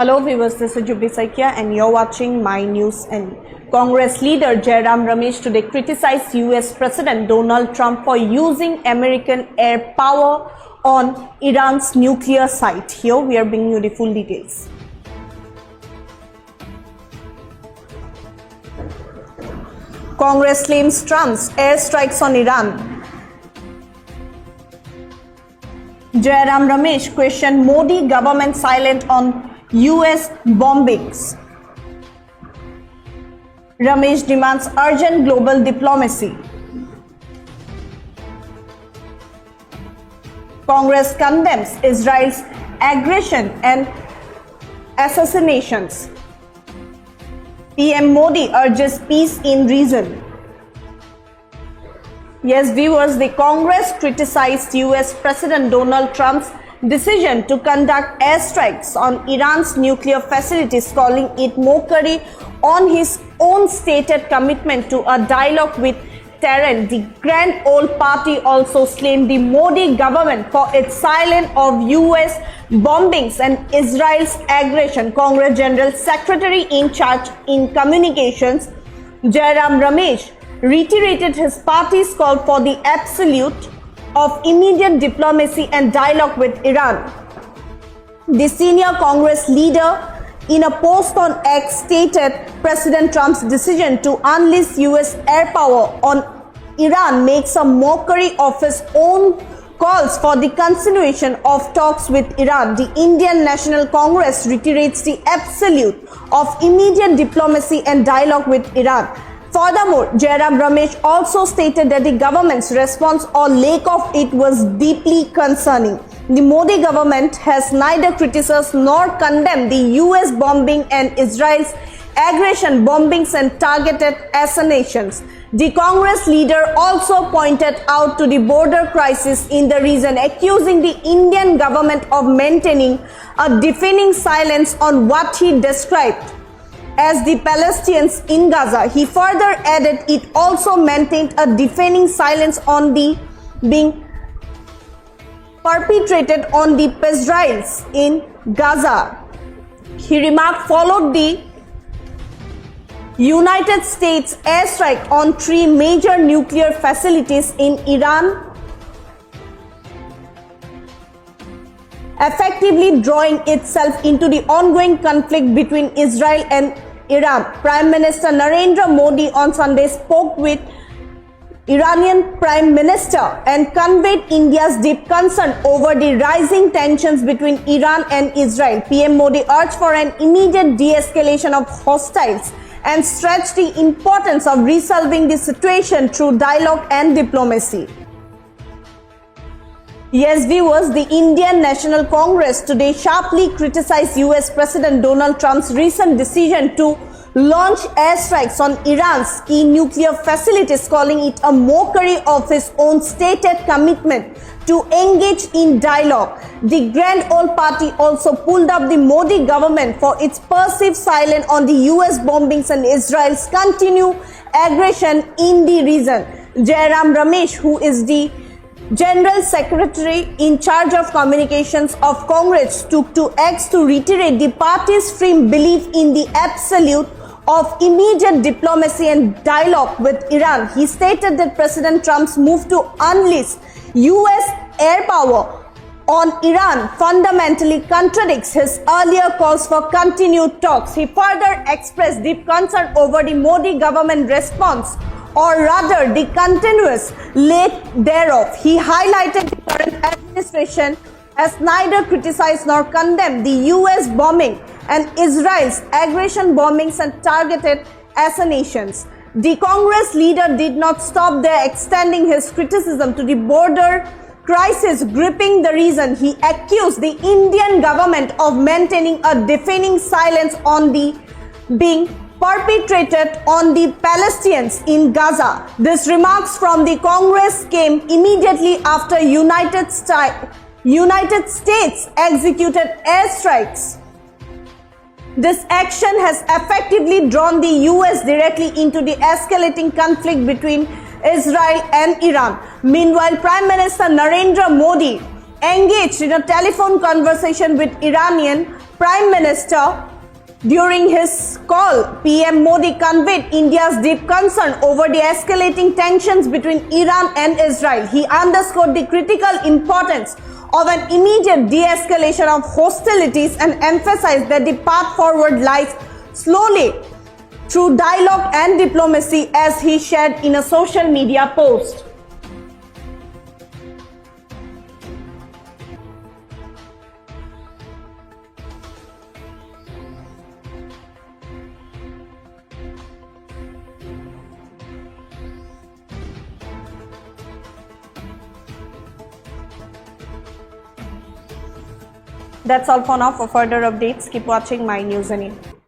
Hello viewers, this is Jubi Saikia and you're watching My News. And Congress leader Jairam Ramesh today criticized US President Donald Trump for using American air power on Iran's nuclear site. Here we are bringing you the full details. Congress claims Trump's airstrikes on Iran. Jairam Ramesh questioned Modi government silent on US bombings. Ramesh demands urgent global diplomacy. Congress condemns Israel's aggression and assassinations. PM Modi urges peace in region. Yes, viewers, the Congress criticized US President Donald Trump's decision to conduct airstrikes on Iran's nuclear facilities, calling it mockery on his own stated commitment to a dialogue with Tehran. The Grand Old Party also blamed the Modi government for its silence of US bombings and Israel's aggression. Congress General Secretary in charge in communications, Jairam Ramesh, reiterated his party's call for the absolute of immediate diplomacy and dialogue with Iran. The senior Congress leader in a post on X stated President Trump's decision to unleash US air power on Iran makes a mockery of his own calls for the continuation of talks with Iran. The Indian National Congress reiterates the absolute of immediate diplomacy and dialogue with Iran. Furthermore, Jairam Ramesh also stated that the government's response or lack of it was deeply concerning. The Modi government has neither criticized nor condemned the US bombing and Israel's aggression, bombings and targeted assassinations. The Congress leader also pointed out to the border crisis in the region, accusing the Indian government of maintaining a deafening silence on what he described as the Palestinians in Gaza. He further added it also maintained a deafening silence on the being perpetrated on the Israelis in Gaza. He remarked followed the United States airstrike on 3 major nuclear facilities in Iran, effectively drawing itself into the ongoing conflict between Israel and Iran. Prime Minister Narendra Modi on Sunday spoke with Iranian Prime Minister and conveyed India's deep concern over the rising tensions between Iran and Israel. PM Modi urged for an immediate de-escalation of hostilities and stressed the importance of resolving the situation through dialogue and diplomacy. Yes, viewers, the Indian National Congress today sharply criticized US President Donald Trump's recent decision to launch airstrikes on Iran's key nuclear facilities, calling it a mockery of his own stated commitment to engage in dialogue. The Grand Old Party also pulled up the Modi government for its perceived silence on the US bombings and Israel's continued aggression in the region. Jairam Ramesh, who is the General Secretary in charge of communications of Congress, took to X to reiterate the party's firm belief in the absolute of immediate diplomacy and dialogue with Iran. He stated that President Trump's move to unleash US air power on Iran fundamentally contradicts his earlier calls for continued talks. He further expressed deep concern over the Modi government response, or rather the continuous lack thereof. He highlighted the current administration has neither criticized nor condemned the US bombing and Israel's aggression, bombings and targeted assassinations. The Congress leader did not stop there, extending his criticism to the border crisis gripping the region. He accused the Indian government of maintaining a deafening silence on the being perpetrated on the Palestinians in Gaza. These remarks from the Congress came immediately after United States executed airstrikes. This action has effectively drawn the US directly into the escalating conflict between Israel and Iran. Meanwhile, Prime Minister Narendra Modi engaged in a telephone conversation with Iranian Prime Minister, during his call, PM Modi conveyed India's deep concern over the escalating tensions between Iran and Israel. He underscored the critical importance of an immediate de-escalation of hostilities and emphasized that the path forward lies slowly through dialogue and diplomacy, as he shared in a social media post. That's all for now. For further updates, keep watching My News and